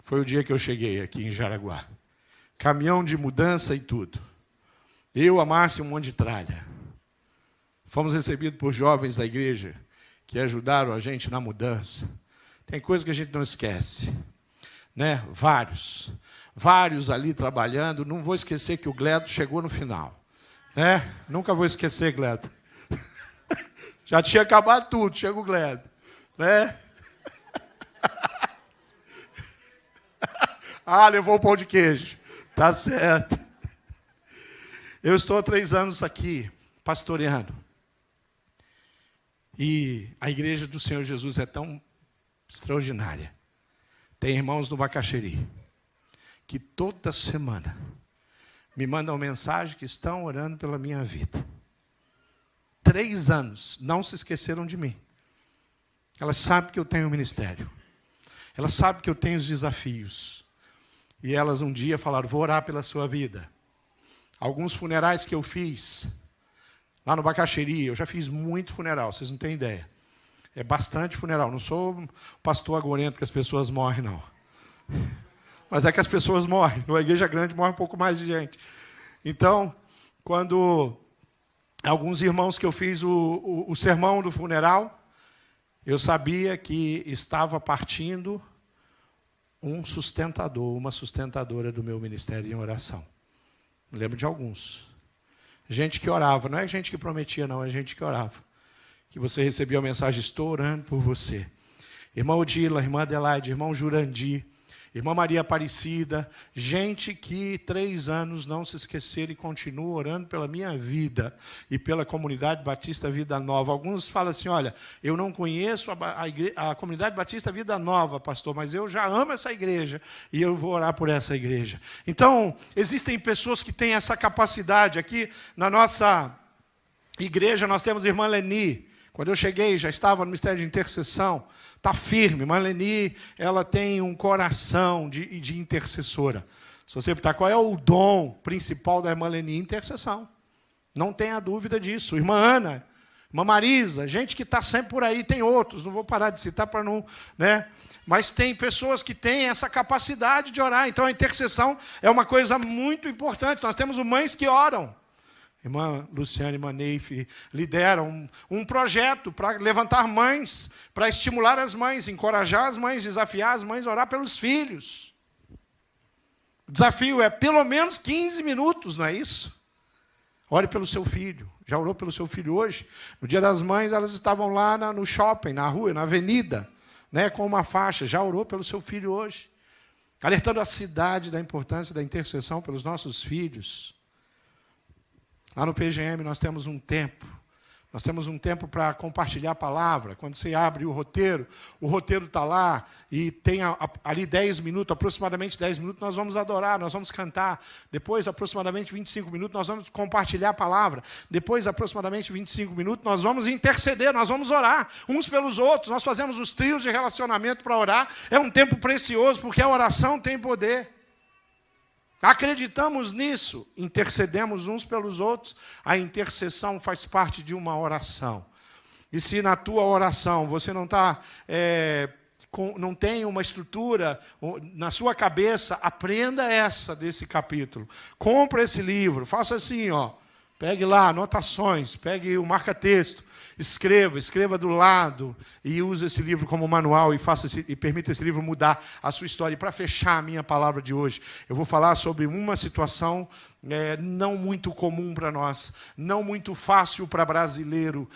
Foi o dia que eu cheguei aqui em Jaraguá. Caminhão de mudança e tudo. Eu, a Márcia e um monte de tralha. Fomos recebidos por jovens da igreja que ajudaram a gente na mudança. Tem coisa que a gente não esquece. Né? Vários ali trabalhando. Não vou esquecer que o Gledo chegou no final. Né? Nunca vou esquecer, Gledo. Já tinha acabado tudo, chega o Gledo. Né? Levou o pão de queijo. Tá certo. Eu estou há 3 anos aqui, pastoreando. E a igreja do Senhor Jesus é tão extraordinária. Tem irmãos no Bacaxeri que toda semana me mandam mensagem que estão orando pela minha vida. 3 anos, não se esqueceram de mim. Elas sabem que eu tenho um ministério. Elas sabem que eu tenho os desafios. E elas um dia falaram: vou orar pela sua vida. Alguns funerais que eu fiz, lá no Bacaxeri, eu já fiz muito funeral, vocês não têm ideia. É bastante funeral. Não sou pastor agorento que as pessoas morrem, não. Mas é que as pessoas morrem. Na igreja grande morre um pouco mais de gente. Então, quando alguns irmãos que eu fiz o sermão do funeral, eu sabia que estava partindo um sustentador, uma sustentadora do meu ministério em oração. Me lembro de alguns. Gente que orava, não é gente que prometia, não, é gente que orava. Que você recebia a mensagem: estou orando por você. Irmã Odila, irmã Adelaide, irmão Jurandir, irmã Maria Aparecida, gente que 3 anos não se esqueceram e continuam orando pela minha vida e pela Comunidade Batista Vida Nova. Alguns falam assim: olha, eu não conheço a Comunidade Batista Vida Nova, pastor, mas eu já amo essa igreja e eu vou orar por essa igreja. Então, existem pessoas que têm essa capacidade. Aqui na nossa igreja nós temos a irmã Leni. Quando eu cheguei, já estava no ministério de intercessão. Está firme. Marleni, ela tem um coração de intercessora. Se você perguntar qual é o dom principal da irmã Leni, intercessão. Não tenha dúvida disso. Irmã Ana, irmã Marisa, gente que está sempre por aí, tem outros, não vou parar de citar para não... Né? Mas tem pessoas que têm essa capacidade de orar. Então a intercessão é uma coisa muito importante. Nós temos mães que oram. Irmã Luciane e irmã Neife lideram um projeto para levantar mães, para estimular as mães, encorajar as mães, desafiar as mães a orar pelos filhos. O desafio é pelo menos 15 minutos, não é isso? Ore pelo seu filho. Já orou pelo seu filho hoje? No Dia das Mães, elas estavam lá no shopping, na rua, na avenida, né, com uma faixa. Já orou pelo seu filho hoje? Alertando a cidade da importância da intercessão pelos nossos filhos. Lá no PGM nós temos um tempo. Nós temos um tempo para compartilhar a palavra. Quando você abre o roteiro está lá e tem ali 10 minutos, aproximadamente 10 minutos, nós vamos adorar, nós vamos cantar. Depois, aproximadamente 25 minutos, nós vamos compartilhar a palavra. Depois, aproximadamente 25 minutos, nós vamos interceder, nós vamos orar uns pelos outros. Nós fazemos os trios de relacionamento para orar. É um tempo precioso, porque a oração tem poder. Acreditamos nisso, intercedemos uns pelos outros. A intercessão faz parte de uma oração. E se na tua oração você não está não tem uma estrutura na sua cabeça, aprenda essa desse capítulo. Compre esse livro, faça assim, ó. Pegue lá, anotações, pegue o marca-texto, escreva do lado e use esse livro como manual e permita esse livro mudar a sua história. E para fechar a minha palavra de hoje, eu vou falar sobre uma situação não muito comum para nós, não muito fácil para brasileiro,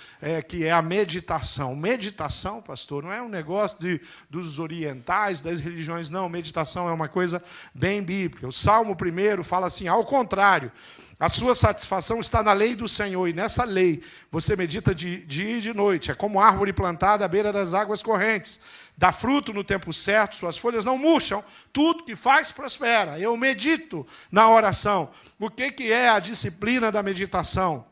que é a meditação. Meditação, pastor, não é um negócio dos orientais, das religiões, não. Meditação é uma coisa bem bíblica. O Salmo 1 fala assim, ao contrário, a sua satisfação está na lei do Senhor, e nessa lei você medita de dia e de noite. É como árvore plantada à beira das águas correntes. Dá fruto no tempo certo, suas folhas não murcham, tudo que faz prospera. Eu medito na oração. O que é a disciplina da meditação?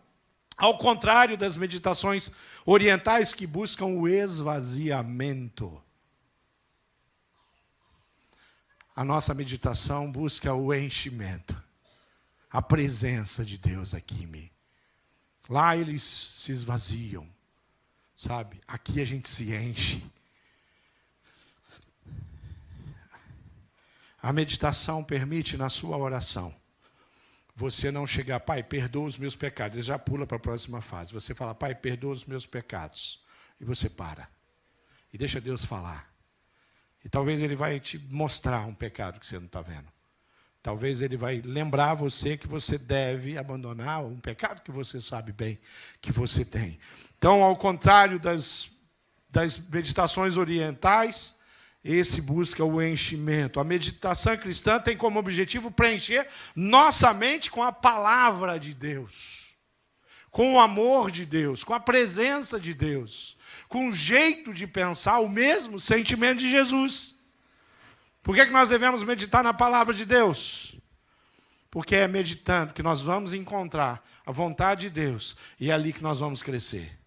Ao contrário das meditações orientais que buscam o esvaziamento. A nossa meditação busca o enchimento. A presença de Deus aqui em mim. Lá eles se esvaziam, sabe? Aqui a gente se enche. A meditação permite na sua oração você não chegar, Pai, perdoa os meus pecados. Você já pula para a próxima fase. Você fala, Pai, perdoa os meus pecados. E você para. E deixa Deus falar. E talvez Ele vai te mostrar um pecado que você não está vendo. Talvez Ele vai lembrar você que você deve abandonar um pecado que você sabe bem que você tem. Então, ao contrário das meditações orientais, esse busca o enchimento. A meditação cristã tem como objetivo preencher nossa mente com a palavra de Deus, com o amor de Deus, com a presença de Deus, com o jeito de pensar, o mesmo sentimento de Jesus. Por que nós devemos meditar na palavra de Deus? Porque é meditando que nós vamos encontrar a vontade de Deus e é ali que nós vamos crescer.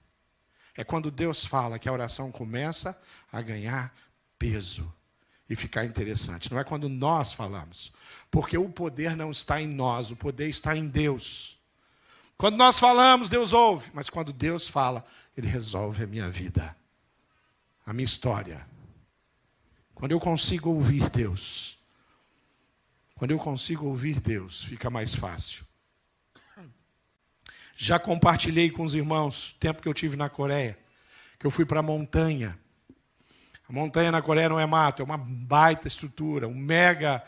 É quando Deus fala que a oração começa a ganhar peso e ficar interessante. Não é quando nós falamos. Porque o poder não está em nós, o poder está em Deus. Quando nós falamos, Deus ouve. Mas quando Deus fala, Ele resolve a minha vida, a minha história. Quando eu consigo ouvir Deus, fica mais fácil. Já compartilhei com os irmãos, o tempo que eu tive na Coreia, que eu fui para a montanha. A montanha na Coreia não é mato, é uma baita estrutura, um mega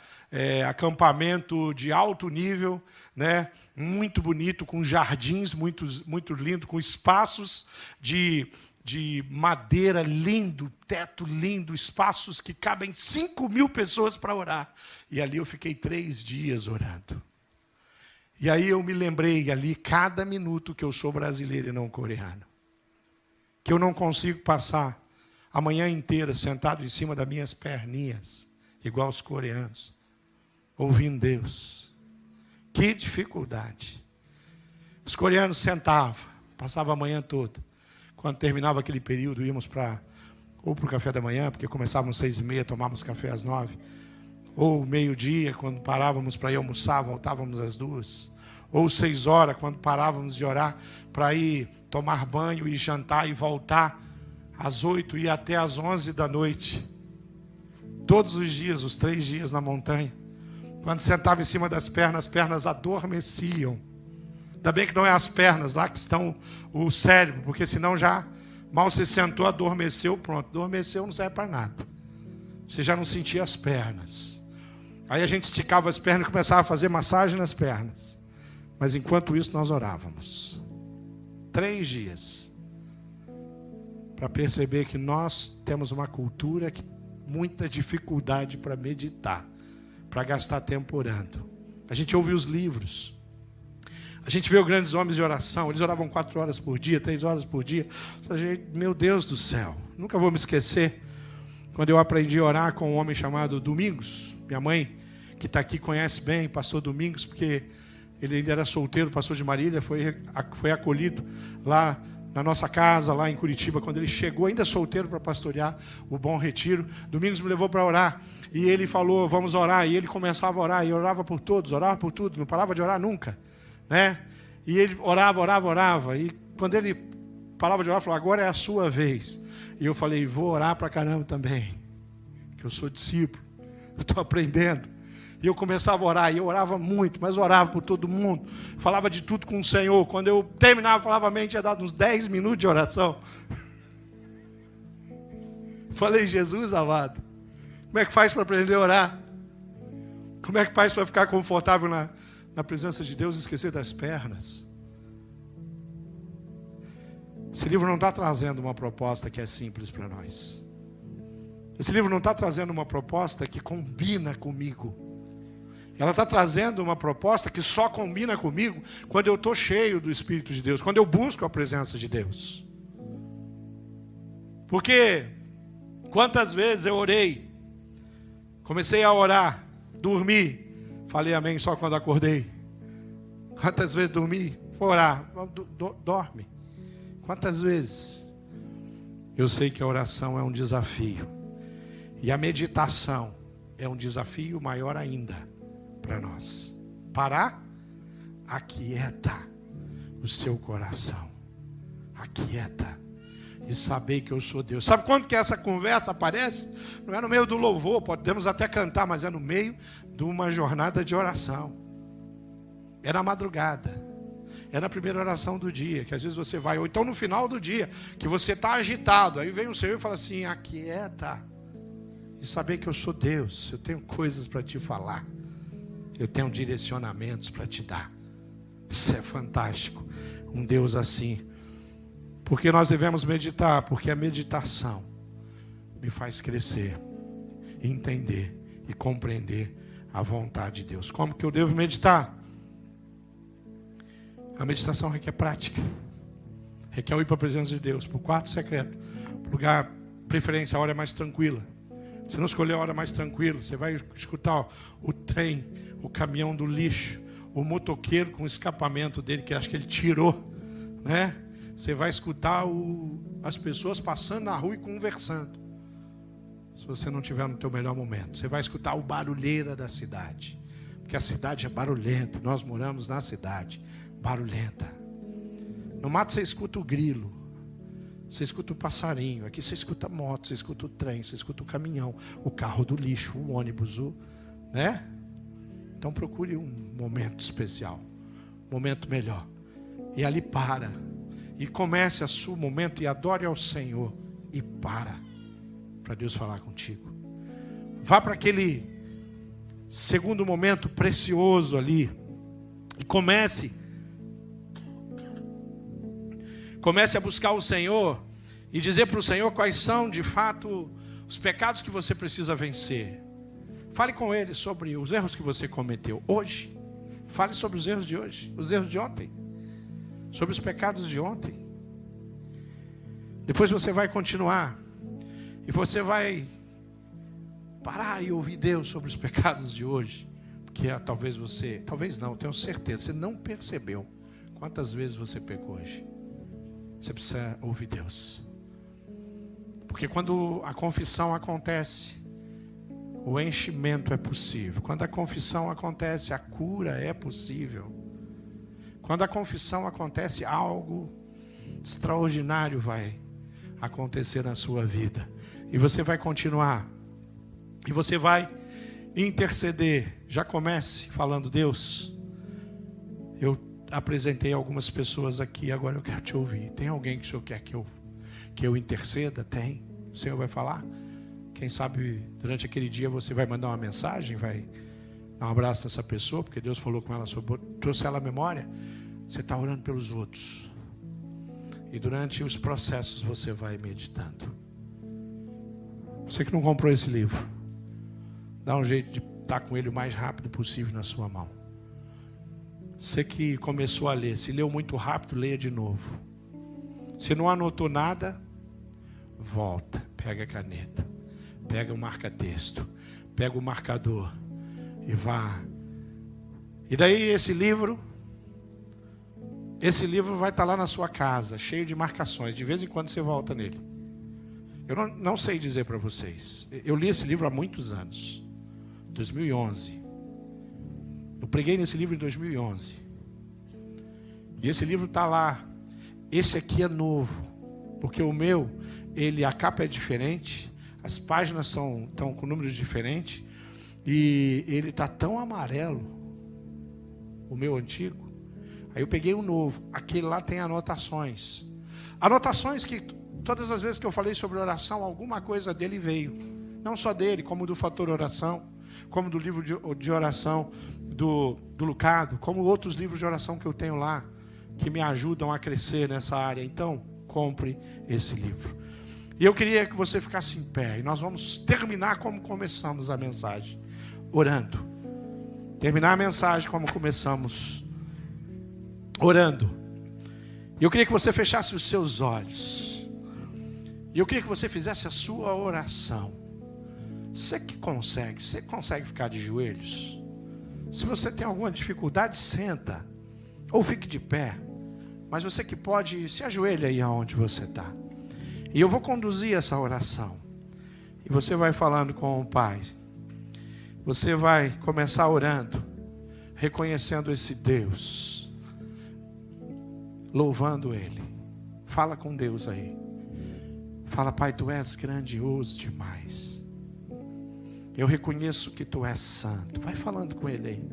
acampamento de alto nível, né? Muito bonito, com jardins muito lindo, com espaços de madeira lindo, teto lindo, espaços que cabem 5.000 pessoas para orar. E ali eu fiquei 3 dias orando. E aí eu me lembrei ali, cada minuto que eu sou brasileiro e não coreano, que eu não consigo passar a manhã inteira sentado em cima das minhas perninhas, igual os coreanos, ouvindo Deus. Que dificuldade. Os coreanos sentavam, passavam a manhã toda. Quando terminava aquele período, íamos ou para o café da manhã, porque começávamos às 6h30, tomávamos café às 9h. Ou meio-dia, quando parávamos para ir almoçar, voltávamos às 2h. Ou 6h, quando parávamos de orar, para ir tomar banho e jantar e voltar às 8h e até às 11h da noite. Todos os dias, os 3 dias na montanha. Quando sentava em cima das pernas, as pernas adormeciam. Ainda bem que não é as pernas lá que estão o cérebro, porque senão já mal se sentou, adormeceu, pronto. Adormeceu, não serve para nada. Você já não sentia as pernas. Aí a gente esticava as pernas e começava a fazer massagem nas pernas. Mas enquanto isso nós orávamos. 3 dias. Para perceber que nós temos uma cultura que muita dificuldade para meditar, para gastar tempo orando. A gente ouve os livros. A gente vê os grandes homens de oração, eles oravam 4 horas por dia, 3 horas por dia. Meu Deus do céu, nunca vou me esquecer quando eu aprendi a orar com um homem chamado Domingos. Minha mãe, que está aqui, conhece bem, pastor Domingos, porque ele era solteiro, pastor de Marília, foi acolhido lá na nossa casa, lá em Curitiba, quando ele chegou, ainda solteiro, para pastorear o Bom Retiro. Domingos me levou para orar, e ele falou, vamos orar, e ele começava a orar, e orava por todos, orava por tudo, não parava de orar nunca. Né? E ele orava, e quando ele falava de orar, falou, agora é a sua vez. E eu falei, vou orar pra caramba também. que eu sou discípulo, eu estou aprendendo. E eu começava a orar, e eu orava muito, mas orava por todo mundo, falava de tudo com o Senhor. Quando eu terminava, falava amém, tinha dado uns 10 minutos de oração. Falei, Jesus amado, como é que faz para aprender a orar? Como é que faz para ficar confortável na presença de Deus e esquecer das pernas? Esse livro não está trazendo uma proposta que é simples para nós. Esse livro não está trazendo uma proposta que combina comigo. Ela está trazendo uma proposta que só combina comigo quando eu estou cheio do Espírito de Deus, quando eu busco a presença de Deus. Porque quantas vezes eu orei, comecei a orar, dormi, falei amém só quando acordei. Quantas vezes dormi, foi orar, dorme. Quantas vezes? Eu sei que a oração é um desafio. E a meditação é um desafio maior ainda para nós. Parar, aquieta o seu coração. Aquieta. E saber que eu sou Deus. Sabe quando que essa conversa aparece? Não é no meio do louvor, podemos até cantar, mas é no meio de uma jornada de oração. É na madrugada. É na primeira oração do dia, que às vezes você vai, ou então no final do dia, que você está agitado, aí vem o Senhor e fala assim, aquieta, e saber que eu sou Deus, eu tenho coisas para te falar, eu tenho direcionamentos para te dar. Isso é fantástico, um Deus assim. Porque nós devemos meditar, porque a meditação me faz crescer, entender e compreender a vontade de Deus. Como que eu devo meditar? A meditação requer prática, requer ir para a presença de Deus, para o quarto secreto, para o lugar, preferência, a hora mais tranquila. Você não escolher a hora mais tranquila, você vai escutar o trem, o caminhão do lixo, o motoqueiro com o escapamento dele, que acho que ele tirou, né? Você vai escutar as pessoas passando na rua e conversando. Se você não estiver no teu melhor momento, você vai escutar o barulheira da cidade, porque a cidade é barulhenta, nós moramos na cidade barulhenta. No mato você escuta o grilo, você escuta o passarinho, aqui você escuta a moto, você escuta o trem, você escuta o caminhão, o carro do lixo, o ônibus, né? Então procure um momento especial, um momento melhor, e ali para, e comece a seu momento e adore ao Senhor, e para Deus falar contigo. Vá para aquele segundo momento precioso ali, e comece a buscar o Senhor e dizer para o Senhor quais são de fato os pecados que você precisa vencer. Fale com Ele sobre os erros que você cometeu hoje. Fale sobre os erros de hoje, os erros de ontem, sobre os pecados de ontem. Depois você vai continuar e você vai parar e ouvir Deus sobre os pecados de hoje, porque talvez não, tenho certeza, você não percebeu quantas vezes você pecou hoje. Você precisa ouvir Deus. Porque quando a confissão acontece, o enchimento é possível. Quando a confissão acontece, a cura é possível. Quando a confissão acontece, algo extraordinário vai acontecer na sua vida. E você vai continuar. E você vai interceder. Já comece falando, Deus, eu apresentei algumas pessoas aqui, agora eu quero te ouvir. Tem alguém que o Senhor quer que eu interceda? Tem. O Senhor vai falar. Quem sabe durante aquele dia você vai mandar uma mensagem, vai dar um abraço nessa pessoa, porque Deus falou com ela, trouxe ela à memória. Você está orando pelos outros. E durante os processos você vai meditando. Você que não comprou esse livro, dá um jeito de estar com ele o mais rápido possível na sua mão. Você que começou a ler, se leu muito rápido, leia de novo. Se não anotou nada, volta, pega a caneta, pega o marca-texto, pega o marcador e vá. E daí esse livro vai estar lá na sua casa, cheio de marcações. De vez em quando você volta nele. Eu não sei dizer para vocês. Eu li esse livro há muitos anos. 2011. Eu preguei nesse livro em 2011. E esse livro está lá. Esse aqui é novo. Porque o meu, a capa é diferente, As páginas estão com números diferentes. E ele está tão amarelo, o meu antigo. Aí eu peguei um novo. Aquele lá tem anotações. Anotações que todas as vezes que eu falei sobre oração, alguma coisa dele veio. Não só dele, como do Fator Oração, como do livro de oração do Lucado, como outros livros de oração que eu tenho lá, que me ajudam a crescer nessa área. Então, compre esse livro. E eu queria que você ficasse em pé. E nós vamos terminar como começamos a mensagem. Orando. Terminar a mensagem como começamos. Orando. E eu queria que você fechasse os seus olhos. E eu queria que você fizesse a sua oração. Você consegue ficar de joelhos? Se você tem alguma dificuldade, senta. Ou fique de pé. Mas você que pode, se ajoelhe aí onde você está. E eu vou conduzir essa oração. E você vai falando com o Pai. Você vai começar orando, reconhecendo esse Deus, louvando Ele. Fala com Deus aí. Fala, Pai, Tu és grandioso demais. Eu reconheço que Tu és santo. Vai falando com Ele aí.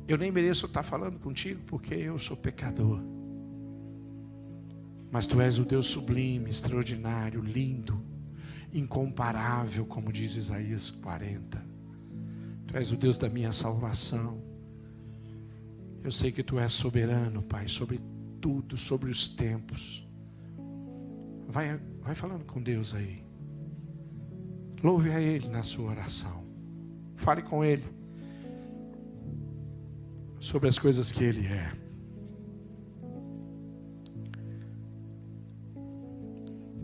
Eu nem mereço estar falando contigo porque eu sou pecador. Mas Tu és o Deus sublime, extraordinário, lindo, incomparável, como diz Isaías 40. Tu és o Deus da minha salvação. Eu sei que Tu és soberano, Pai, sobre tudo, sobre os tempos. Vai falando com Deus aí. Louve a Ele na sua oração. Fale com Ele sobre as coisas que Ele é.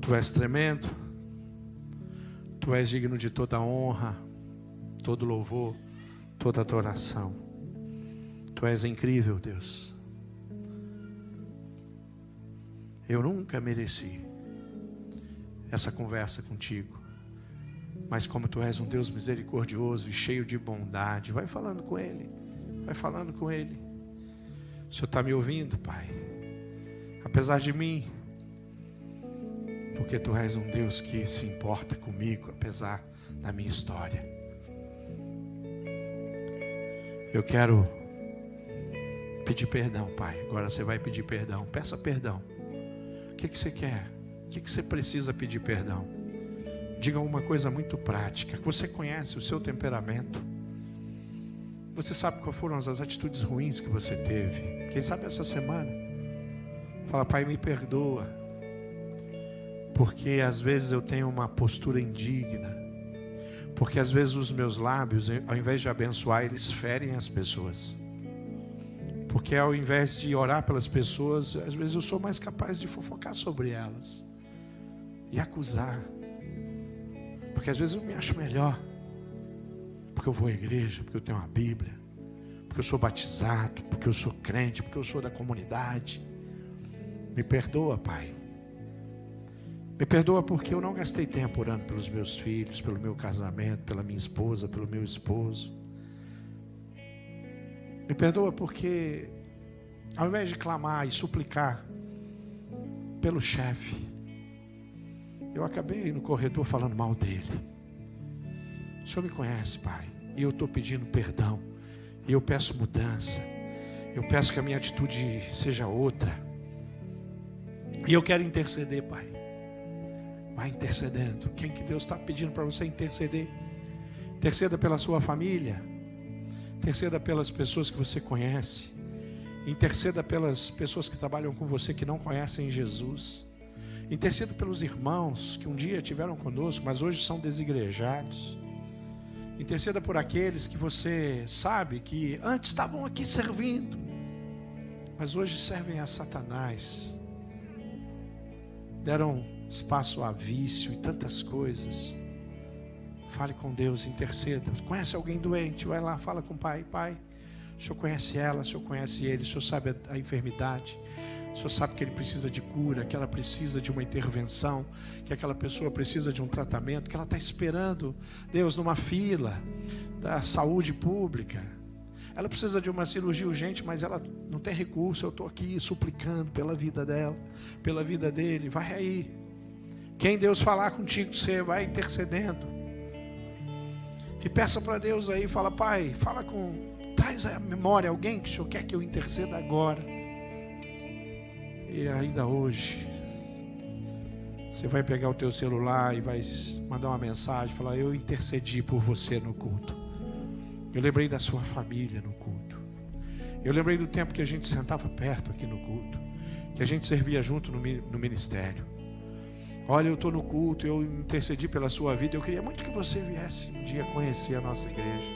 Tu és tremendo. Tu és digno de toda honra, todo louvor, toda adoração. Tu és incrível, Deus. Eu nunca mereci essa conversa contigo. Mas como Tu és um Deus misericordioso e cheio de bondade, vai falando com Ele. Vai falando com Ele. O Senhor está me ouvindo, Pai? Apesar de mim. Porque Tu és um Deus que se importa comigo, apesar da minha história. Eu quero pedir perdão, Pai. Agora você vai pedir perdão. Peça perdão. O que você quer? O que você precisa pedir perdão? Diga uma coisa muito prática. Você conhece o seu temperamento. Você sabe quais foram as atitudes ruins que você teve. Quem sabe essa semana. Fala, Pai, me perdoa. Porque às vezes eu tenho uma postura indigna. Porque às vezes os meus lábios, ao invés de abençoar, eles ferem as pessoas. Porque ao invés de orar pelas pessoas, às vezes eu sou mais capaz de fofocar sobre elas. E acusar. Porque às vezes eu me acho melhor. Porque eu vou à igreja, porque eu tenho uma Bíblia. Porque eu sou batizado, porque eu sou crente, porque eu sou da comunidade. Me perdoa, Pai. Me perdoa porque eu não gastei tempo orando pelos meus filhos, pelo meu casamento, pela minha esposa, pelo meu esposo. Me perdoa porque, ao invés de clamar e suplicar pelo chefe, eu acabei no corredor falando mal dele. O Senhor me conhece, Pai, e eu estou pedindo perdão, e eu peço mudança, eu peço que a minha atitude seja outra, e eu quero interceder, Pai. Vai intercedendo. Quem que Deus está pedindo para você interceder? Interceda pela sua família. Interceda pelas pessoas que você conhece. Interceda pelas pessoas que trabalham com você que não conhecem Jesus. Interceda pelos irmãos que um dia estiveram conosco, mas hoje são desigrejados. Interceda por aqueles que você sabe que antes estavam aqui servindo, mas hoje servem a Satanás. Deram espaço a vício e tantas coisas. Fale com Deus, interceda. Conhece alguém doente? Vai lá, fala com o Pai. Pai, o Senhor conhece ela, o Senhor conhece ele, o Senhor sabe a enfermidade, o Senhor sabe que ele precisa de cura, que ela precisa de uma intervenção, que aquela pessoa precisa de um tratamento, que ela está esperando, Deus, numa fila da saúde pública. Ela precisa de uma cirurgia urgente, mas ela não tem recurso. Eu estou aqui suplicando pela vida dela, pela vida dele. Vai aí. Quem Deus falar contigo, você vai intercedendo. E peça para Deus aí, fala: Pai, traz à memória alguém que o Senhor quer que eu interceda agora. E ainda hoje, você vai pegar o teu celular e vai mandar uma mensagem, falar: eu intercedi por você no culto. Eu lembrei da sua família no culto. Eu lembrei do tempo que a gente sentava perto aqui no culto, que a gente servia junto no ministério. Olha, eu estou no culto, eu intercedi pela sua vida. Eu queria muito que você viesse um dia conhecer a nossa igreja.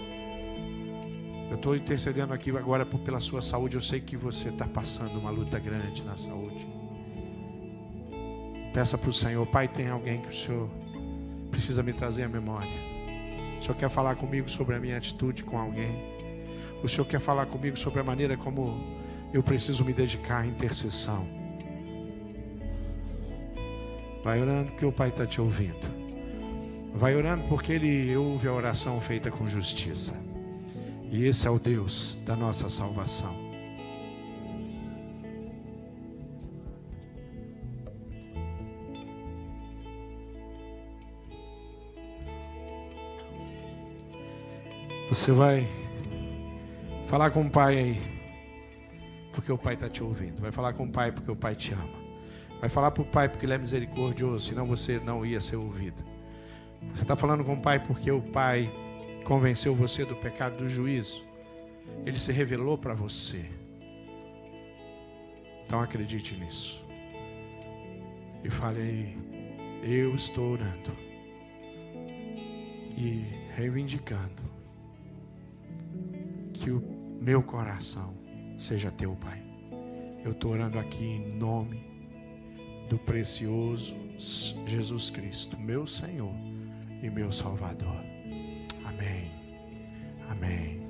Eu estou intercedendo aqui agora pela sua saúde. Eu sei que você está passando uma luta grande na saúde. Peça para o Senhor: Pai, tem alguém que o Senhor precisa me trazer à memória. O Senhor quer falar comigo sobre a minha atitude com alguém. O Senhor quer falar comigo sobre a maneira como eu preciso me dedicar à intercessão. Vai orando porque o Pai está te ouvindo. Vai orando porque Ele ouve a oração feita com justiça. E esse é o Deus da nossa salvação. Você vai falar com o Pai aí, porque o Pai está te ouvindo. Vai falar com o Pai porque o Pai te ama. Vai falar para o Pai porque Ele é misericordioso, senão você não ia ser ouvido. Você está falando com o Pai porque o Pai convenceu você do pecado do juízo. Ele se revelou para você. Então acredite nisso. E fale aí: eu estou orando e reivindicando que o meu coração seja teu, Pai. Eu estou orando aqui em nome do precioso Jesus Cristo, meu Senhor e meu Salvador. Amém. Amém.